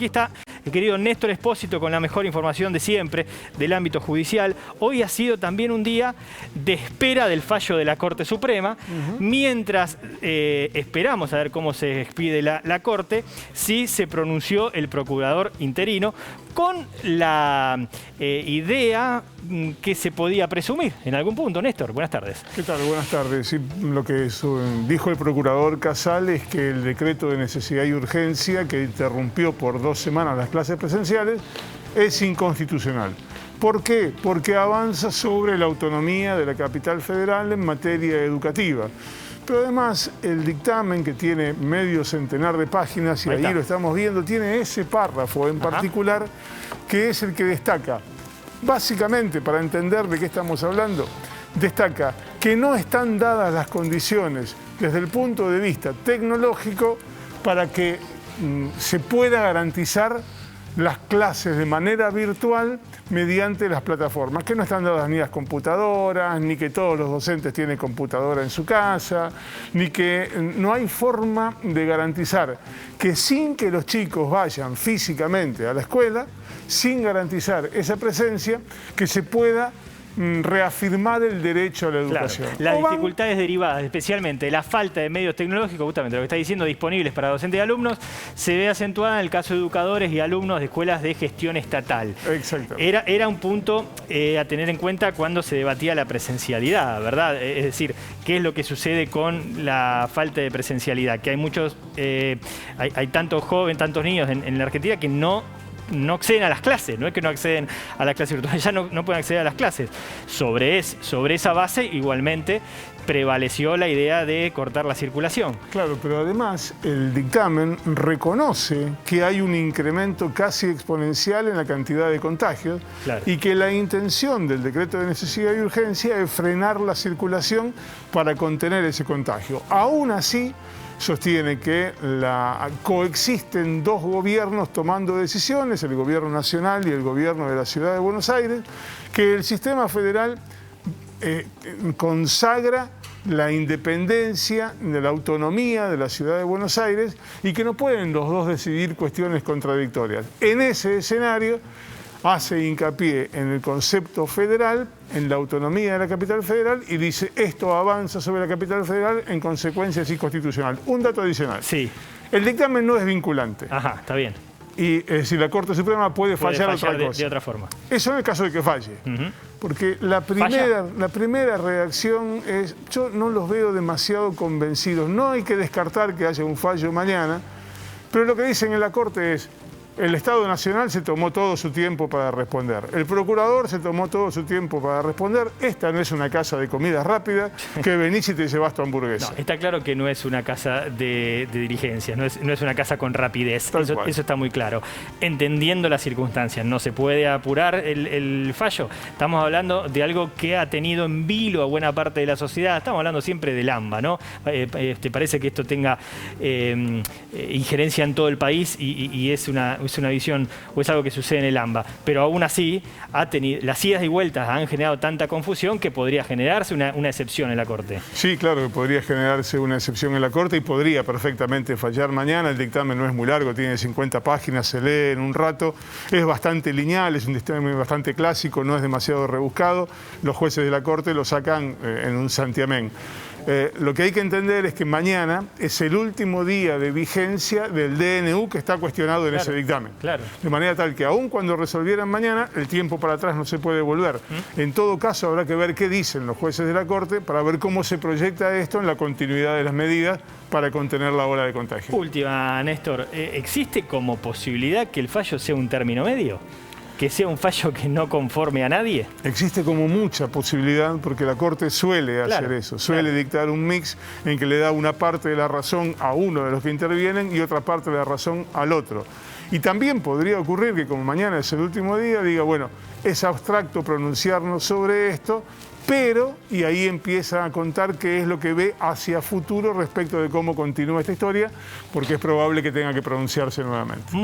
Aquí está el querido Néstor Espósito con la mejor información de siempre del ámbito judicial. Hoy ha sido también un día de espera del fallo de la Corte Suprema. Mientras esperamos a ver cómo se despide la Corte, sí se pronunció el procurador interino con la idea que se podía presumir en algún punto. Néstor, buenas tardes. ¿Qué tal? Buenas tardes. Sí, lo que dijo el procurador Casal es que el decreto de necesidad y urgencia que interrumpió por 2 semanas las clases presenciales es inconstitucional. ¿Por qué? Porque avanza sobre la autonomía de la capital federal en materia educativa. Pero además el dictamen, que tiene medio centenar de páginas, y ahí lo estamos viendo, tiene ese párrafo en particular que es el que destaca, básicamente para entender de qué estamos hablando, destaca que no están dadas las condiciones desde el punto de vista tecnológico para que se pueda garantizar las clases de manera virtual mediante las plataformas, que no están dadas ni las computadoras, ni que todos los docentes tienen computadora en su casa, ni que no hay forma de garantizar que sin que los chicos vayan físicamente a la escuela, sin garantizar esa presencia, que se pueda reafirmar el derecho a la educación. Las dificultades derivadas, especialmente de la falta de medios tecnológicos, justamente lo que está diciendo, disponibles para docentes y alumnos, se ve acentuada en el caso de educadores y alumnos de escuelas de gestión estatal. Exacto. Era un punto a tener en cuenta cuando se debatía la presencialidad, ¿verdad? Es decir, ¿qué es lo que sucede con la falta de presencialidad? Que hay muchos, hay tantos jóvenes, tantos niños en la Argentina que no acceden a las clases, no es que no acceden a las clases virtuales, ya no pueden acceder a las clases. Sobre esa base, igualmente, prevaleció la idea de cortar la circulación. Claro, pero además el dictamen reconoce que hay un incremento casi exponencial en la cantidad de contagios y que la intención del decreto de necesidad y urgencia es frenar la circulación para contener ese contagio. Aún así, sostiene que coexisten 2 gobiernos tomando decisiones, el gobierno nacional y el gobierno de la ciudad de Buenos Aires, que el sistema federal consagra la independencia de la autonomía de la ciudad de Buenos Aires y que no pueden los dos decidir cuestiones contradictorias. En ese escenario hace hincapié en el concepto federal, en la autonomía de la capital federal, y dice esto avanza sobre la capital federal, en consecuencia es inconstitucional. Un dato adicional. Sí. El dictamen no es vinculante. Ajá, está bien. Y es decir, la Corte Suprema puede fallar otra cosa. De otra forma. Eso en el caso de que falle. Porque la primera reacción es, yo no los veo demasiado convencidos. No hay que descartar que haya un fallo mañana, pero lo que dicen en la Corte es, el Estado Nacional se tomó todo su tiempo para responder. El procurador se tomó todo su tiempo para responder. Esta no es una casa de comida rápida que venís y te llevas tu hamburguesa. No, está claro que no es una casa de diligencia, no es una casa con rapidez. Eso está muy claro. Entendiendo las circunstancias, no se puede apurar el fallo. Estamos hablando de algo que ha tenido en vilo a buena parte de la sociedad. Estamos hablando siempre del AMBA, ¿no? ¿Te parece que esto tenga injerencia en todo el país y es una visión o es algo que sucede en el AMBA? Pero aún así, las idas y vueltas han generado tanta confusión que podría generarse una excepción en la Corte. Sí, claro que podría generarse una excepción en la Corte y podría perfectamente fallar mañana. El dictamen no es muy largo, tiene 50 páginas, se lee en un rato. Es bastante lineal, es un dictamen bastante clásico, no es demasiado rebuscado. Los jueces de la Corte lo sacan en un santiamén. Lo que hay que entender es que mañana es el último día de vigencia del DNU que está cuestionado en ese dictamen. De manera tal que aun cuando resolvieran mañana, el tiempo para atrás no se puede volver. En todo caso, habrá que ver qué dicen los jueces de la Corte para ver cómo se proyecta esto en la continuidad de las medidas para contener la ola de contagio. Última, Néstor. ¿Existe como posibilidad que el fallo sea un término medio? ¿Que sea un fallo que no conforme a nadie? Existe como mucha posibilidad porque la Corte suele hacer eso, suele dictar un mix en que le da una parte de la razón a uno de los que intervienen y otra parte de la razón al otro. Y también podría ocurrir que como mañana es el último día, diga, bueno, es abstracto pronunciarnos sobre esto, pero, y ahí empieza a contar qué es lo que ve hacia futuro respecto de cómo continúa esta historia, porque es probable que tenga que pronunciarse nuevamente.